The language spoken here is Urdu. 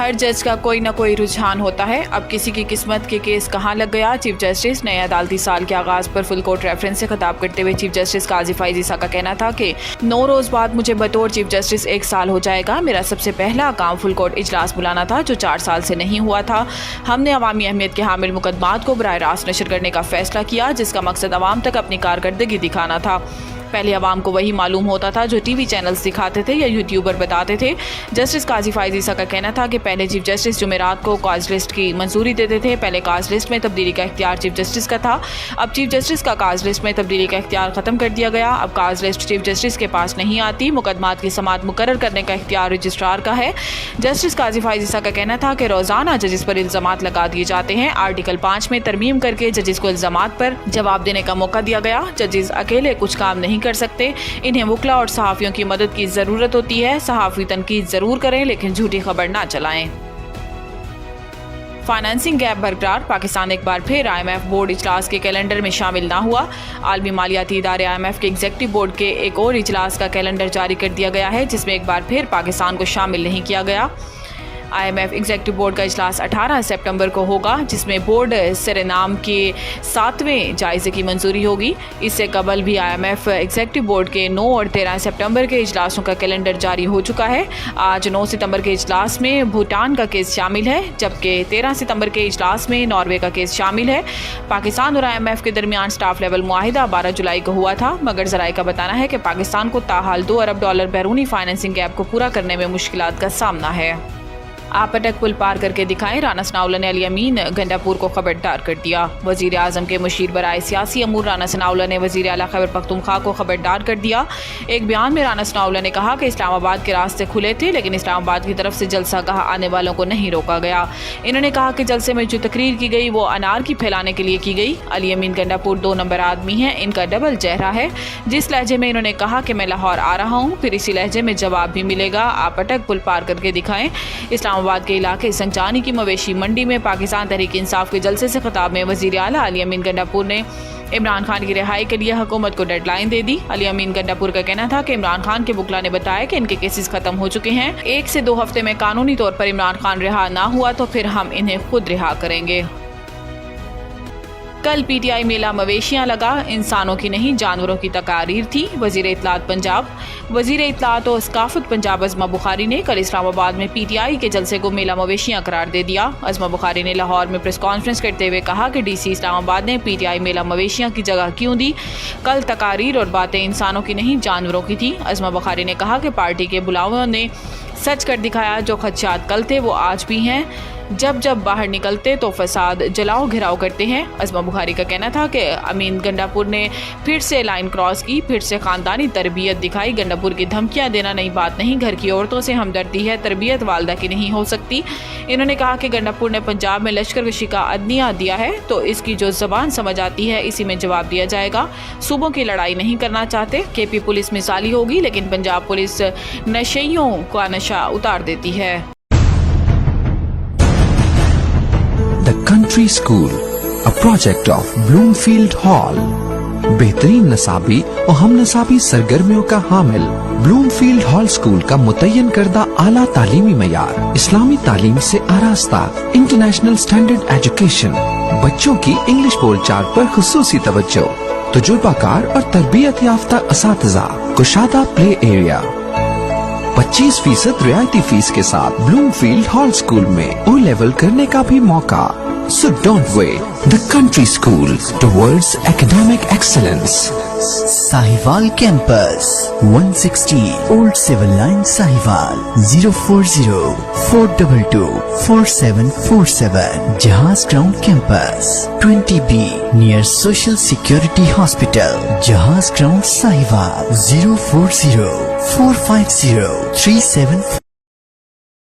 ہر جج کا کوئی نہ کوئی رجحان ہوتا ہے. اب کسی کی قسمت کے کیس کہاں لگ گیا. چیف جسٹس نئے عدالتی سال کے آغاز پر فل کورٹ ریفرنس سے خطاب کرتے ہوئے چیف جسٹس قاضی فائز عیسیٰ کا کہنا تھا کہ 9 روز بعد مجھے بطور چیف جسٹس 1 سال ہو جائے گا. میرا سب سے پہلا کام فل کورٹ اجلاس بلانا تھا جو 4 سال سے نہیں ہوا تھا. ہم نے عوامی اہمیت کے حامل مقدمات کو براہ راست نشر کرنے کا فیصلہ کیا جس کا مقصد عوام تک اپنی کارکردگی دکھانا تھا. پہلے عوام کو وہی معلوم ہوتا تھا جو ٹی وی چینلز دکھاتے تھے یا یوٹیوبر بتاتے تھے. جسٹس قاضی فائز عیسیٰ کا کہنا تھا کہ پہلے چیف جسٹس جمعرات کو کاز لسٹ کی منظوری دیتے تھے. پہلے کاز لسٹ میں تبدیلی کا اختیار چیف جسٹس کا تھا. اب چیف جسٹس کا کاز لسٹ میں تبدیلی کا اختیار ختم کر دیا گیا. اب کاز لسٹ چیف جسٹس کے پاس نہیں آتی. مقدمات کی سماعت مقرر کرنے کا اختیار رجسٹرار کا ہے. جسٹس قاضی فائز عیسیٰ کا کہنا تھا کہ روزانہ ججز پر الزامات لگا دیے جاتے ہیں. آرٹیکل 5 میں ترمیم کر کے ججز کو الزامات پر جواب دینے کا موقع دیا گیا. ججز اکیلے کچھ کام نہیں کر سکتے. انہیں وکلا اور صحافیوں کی مدد کی ضرورت ہوتی ہے. صحافی تنقید ضرور کریں لیکن جھوٹی خبر نہ چلائیں. فائنانسنگ گیپ برقرار. پاکستان ایک بار پھر IMF بورڈ اجلاس کے کیلنڈر میں شامل نہ ہوا. عالمی مالیاتی ادارے IMF کے ایگزیکٹو بورڈ کے ایک اور اجلاس کا کیلنڈر جاری کر دیا گیا ہے جس میں ایک بار پھر پاکستان کو شامل نہیں کیا گیا. IMF ایگزیکٹو بورڈ کا اجلاس 18 سپٹمبر کو ہوگا جس میں بورڈ سرینام کے 7ویں جائزے کی منظوری ہوگی. اس سے قبل بھی IMF ایگزیکٹو بورڈ کے 9 اور 13 سپٹمبر کے اجلاسوں کا کیلنڈر جاری ہو چکا ہے. آج 9 ستمبر کے اجلاس میں بھوٹان کا کیس شامل ہے جبکہ 13 ستمبر کے اجلاس میں ناروے کا کیس شامل ہے. پاکستان اور IMF کے درمیان سٹاف لیول معاہدہ 12 جولائی کو ہوا تھا مگر ذرائع کا بتانا ہے کہ پاکستان کو تاحال $2 ارب بیرونی فائنینسنگ گیپ کو پورا کرنے میں مشکلات کا سامنا ہے. آپ اٹک پل پار کر کے دکھائیں. رانا ثناءاللہ نے علی امین گنڈاپور کو خبردار کر دیا. وزیر اعظم کے مشیر برائے سیاسی امور رانا ثناءاللہ نے وزیر اعلیٰ خیبر پختونخوا کو خبردار کر دیا. ایک بیان میں رانا ثناءاللہ نے کہا کہ اسلام آباد کے راستے کھلے تھے لیکن اسلام آباد کی طرف سے جلسہ گاہ آنے والوں کو نہیں روکا گیا. انہوں نے کہا کہ جلسے میں جو تقریر کی گئی وہ انار کی پھیلانے کے لیے کی گئی. علی امین گنڈاپور 2 نمبر آدمی ہیں. ان کا ڈبل چہرہ ہے. جس لہجے میں انہوں نے کہا کہ میں لاہور آ رہا ہوں پھر اسی لہجے میں جواب بھی ملے گا. آپ اٹک پل پار کر کے دکھائیں. اسلام آباد کے علاقے سنجانی کی مویشی منڈی میں پاکستان تحریک انصاف کے جلسے سے خطاب میں وزیر اعلیٰ علی امین گنڈاپور نے عمران خان کی رہائی کے لیے حکومت کو ڈیڈ لائن دے دی. علی امین گنڈاپور کا کہنا تھا کہ عمران خان کے وکلا نے بتایا کہ ان کے کیسز ختم ہو چکے ہیں. 1 سے 2 ہفتے میں قانونی طور پر عمران خان رہا نہ ہوا تو پھر ہم انہیں خود رہا کریں گے. کل PTI میلہ مویشیاں لگا. انسانوں کی نہیں جانوروں کی تقاریر تھی. وزیر اطلاعات پنجاب وزیر اطلاعات و ثقافت پنجاب عظمہ بخاری نے کل اسلام آباد میں PTI کے جلسے کو میلہ مویشیاں قرار دے دیا. عظمہ بخاری نے لاہور میں پریس کانفرنس کرتے ہوئے کہا کہ DC اسلام آباد نے PTI میلہ مویشیاں کی جگہ کیوں دی. کل تقاریر اور باتیں انسانوں کی نہیں جانوروں کی تھی. عظمہ بخاری نے کہا کہ پارٹی کے بلاؤں نے سچ کر دکھایا. جو خدشات کل تھے وہ آج بھی ہیں. جب باہر نکلتے تو فساد جلاؤ گھراؤ کرتے ہیں. عظمہ بخاری کا کہنا تھا کہ امین گنڈاپور نے پھر سے لائن کراس کی. پھر سے خاندانی تربیت دکھائی. گنڈاپور کی دھمکیاں دینا نئی بات نہیں. گھر کی عورتوں سے ہمدردی ہے. تربیت والدہ کی نہیں ہو سکتی. انہوں نے کہا کہ گنڈاپور نے پنجاب میں لشکر کشی کا عدنیہ دیا ہے تو اس کی جو زبان سمجھ آتی ہے اسی میں جواب دیا جائے گا. صوبوں کی لڑائی نہیں کرنا چاہتے. KP پولیس مثالی ہوگی لیکن پنجاب پولیس نشیوں کا نشہ اتار دیتی ہے. The Country School, a project of Bloomfield Hall. بہترین نصابی اور ہم نصابی سرگرمیوں کا حامل بلومفیلڈ ہال اسکول کا متعین کردہ اعلیٰ تعلیمی معیار، اسلامی تعلیم سے آراستہ، انٹرنیشنل سٹینڈرڈ ایجوکیشن، بچوں کی انگلش بول چال پر خصوصی توجہ، تجربہ کار اور تربیت یافتہ اساتذہ، کشادہ پلے ایریا، 25% رعایتی فیس کے ساتھ بلومفیلڈ ہال اسکول میں او لیول کرنے کا بھی موقع. So don't wait. The Country School towards academic excellence. Sahiwal Campus, 160 Old Civil Line, Sahiwal, 040-422-4747. Jahaz Ground Campus, 20B, near Social Security Hospital. Jahaz Ground, Sahiwal, 040-450-37.